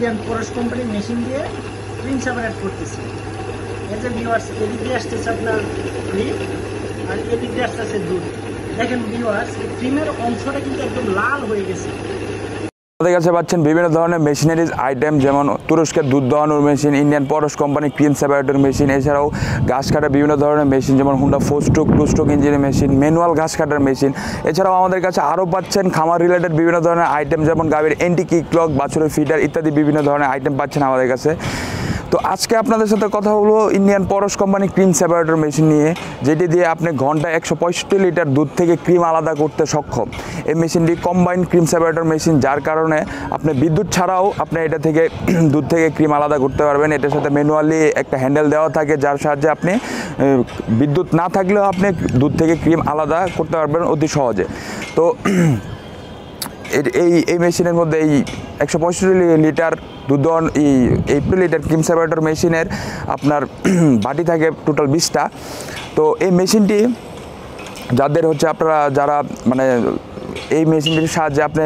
Indian পরশ কোম্পানির machine দিয়ে cream separate করতেছি। এতে ভিউয়ার্স এদিক দিয়ে আসতেছে আপনার ক্রিম আর এদিক দিয়ে আসতেছে দুধ। দেখেন ভিউয়ার্স ক্রিমের অংশটা কিন্তু একদম লাল হয়ে গেছে। আমাদের কাছে পাচ্ছেন বিভিন্ন ধরনের মেশিনারিজ আইটেম, যেমন তুরস্কের দুধ দোহানোর মেশিন, ইন্ডিয়ান পরশ কোম্পানি ক্রিম সেপারেটর মেশিন, এছাড়াও ঘাস কাটার বিভিন্ন ধরনের মেশিন যেমন হুন্ডা 4 স্ট্রোক 2 স্ট্রোক ইঞ্জিনের মেশিন, ম্যানুয়াল ঘাস কাটার মেশিন। এছাড়াও আমাদের কাছে আরও পাচ্ছেন খামার রিলেটেড বিভিন্ন ধরনের আইটেম যেমন গাভীর এন্টি কিক লক, বাছুরের ফিডার ইত্যাদি বিভিন্ন ধরনের আইটেম পাচ্ছেন আমাদের কাছে। তো আজকে আপনাদের সাথে কথা হলো ইন্ডিয়ান পরশ কোম্পানি ক্রিম সেপারেটর মেশিন নিয়ে, যেটি দিয়ে আপনি ঘন্টায় 165 লিটার দুধ থেকে ক্রিম আলাদা করতে সক্ষম। এই মেশিনটি কম্বাইন্ড ক্রিম সেপারেটর মেশিন, যার কারণে আপনি বিদ্যুৎ ছাড়াও আপনি এটা থেকে দুধ থেকে ক্রিম আলাদা করতে পারবেন। এটার সাথে ম্যানুয়ালি একটা হ্যান্ডেল দেওয়া থাকে, যার সাহায্যে আপনি বিদ্যুৎ না থাকলেও আপনি দুধ থেকে ক্রিম আলাদা করতে পারবেন অতি সহজে। তো এই মেশিনের মধ্যে এই 165 লিটার দুধ এই লিটার ক্রিম সেপারেটর মেশিনের আপনার বাটি থাকে টোটাল 20টা। তো এই মেশিনটি যাদের হচ্ছে আপনারা যারা মানে এই মেশিনটির সাহায্যে আপনি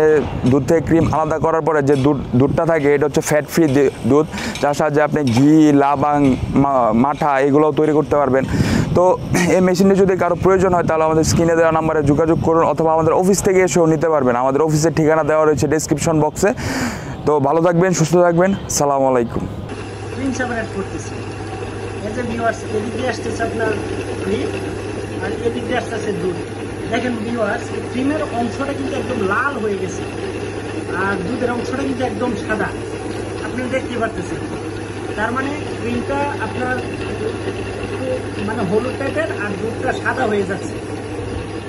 দুধ থেকে ক্রিম আলাদা করার পরে যে দুধটা থাকে এটা হচ্ছে ফ্যাট ফ্রি দুধ, যার সাহায্যে আপনি ঘি, লাবাং, মাঠা এগুলোও তৈরি করতে পারবেন। তো এই মেশিনটি যদি কারো প্রয়োজন হয় তাহলে আমাদের স্ক্রিনে দেওয়া নাম্বারে যোগাযোগ করুন, অথবা আমাদের অফিস থেকে এসেও নিতে পারবেন। আমাদের অফিসের ঠিকানা দেওয়া রয়েছে ডেসক্রিপশন বক্সে। তো ভালো থাকবেন, সুস্থ থাকবেন, সালামু আলাইকুম। ক্রিম সেপারেট করতেছি। এতে ভিউয়ার্স এদিক দিয়ে আসতেছে আপনার ক্রিম আর এদিক দিয়ে আসতেছে দুধ। দেখেন ভিউয়ার্স ক্রিমের অংশটা কিন্তু একদম লাল হয়ে গেছে আর দুধের অংশটা কিন্তু একদম সাদা, আপনি দেখতে পাচ্ছেন। তার মানে ক্রিমটা আপনার মানে হলুদ টাইপের আর দুধটা সাদা হয়ে যাচ্ছে।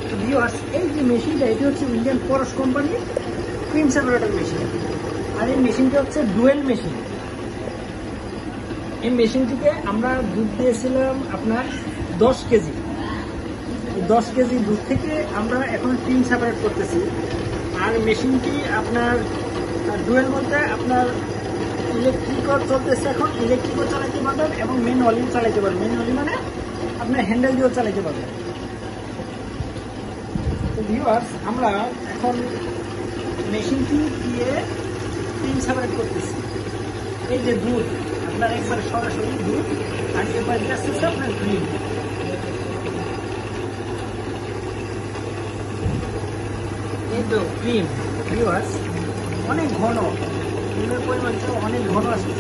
তো ভিউয়ার্স এই যে মেশিনটা এটি হচ্ছে ইন্ডিয়ান পরশ কোম্পানির ক্রিম সেপারেটর মেশিন, আর এই মেশিনটা হচ্ছে ডুয়েল মেশিন। এই মেশিনটিকে আমরা দুধ দিয়েছিলাম আপনার 10 কেজি। 10 কেজি দুধ থেকে আমরা এখন ক্রিম সেপারেট করতেছি। আর মেশিনটি আপনার ডুয়েল বলতে আপনার ইলেকট্রিকও চলতেছে, এখন ইলেকট্রিকও চালাতে পারবেন এবং ম্যানুয়ালিও চালাতে পারবেন। ম্যানুয়ালি মানে আপনার হ্যান্ডেল দিয়েও চালাতে পারবেন। তো ভিউয়ার্স আমরা এখন মেশিনটি দিয়ে ক্রিম সেপারেট করতেছি। এই যে দুধ আপনার একবার সরাসরি দুধ আর এবার আসতেছে আপনার ক্রিম। এই তো ক্রিম ভিউয়ার্স অনেক ঘন, ক্রিমের পরিমাণটা অনেক ঘন আসছে।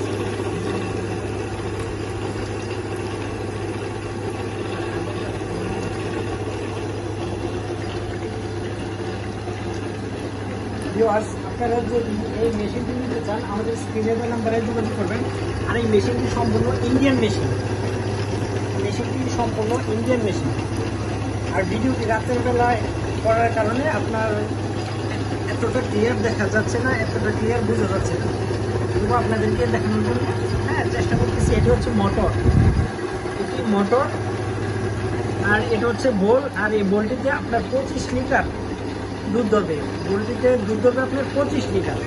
ভিউয়ার্স আপনারা যদি এই মেশিনটি নিতে চান আমাদের স্ক্রিনে দেওয়া নাম্বারে যোগাযোগ করবেন। আর এই মেশিনটি সম্পূর্ণ ইন্ডিয়ান মেশিন, মেশিনটি সম্পূর্ণ ইন্ডিয়ান মেশিন। আর ভিডিওটি রাতের বেলায় করার কারণে আপনার এতটা ক্লিয়ার দেখা যাচ্ছে না, এতটা ক্লিয়ার বোঝা যাচ্ছে না, তবু আপনাদেরকে দেখানোর জন্য চেষ্টা করতেছি। এটি হচ্ছে মোটর, এটি মোটর আর এটা হচ্ছে বোল। আর এই বোলটিতে আপনার 25 লিটার দুধ ধরবে, বোলটিতে দুধ ধরবে আপনার 25 লিটার।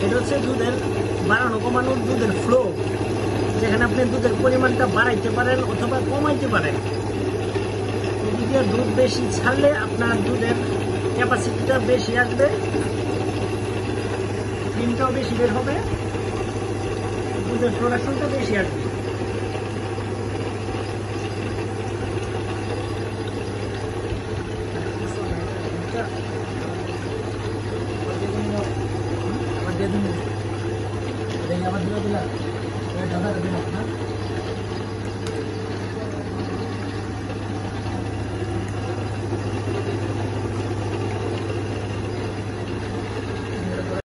এটা হচ্ছে দুধের বাড়ানো কমানোর দুধের ফ্লো, যেখানে আপনি দুধের পরিমাণটা বাড়াইতে পারেন অথবা কমাইতে পারেন। এদিকে দুধ বেশি ছাড়লে আপনার দুধের ক্যাপাসিটিটা বেশি আসবে, ক্রিমটাও বেশি বের হবে, দুধের প্রোডাকশনটা বেশি আসবে। আবার দিয়ে দিন, আবার দিয়ে দিলাম।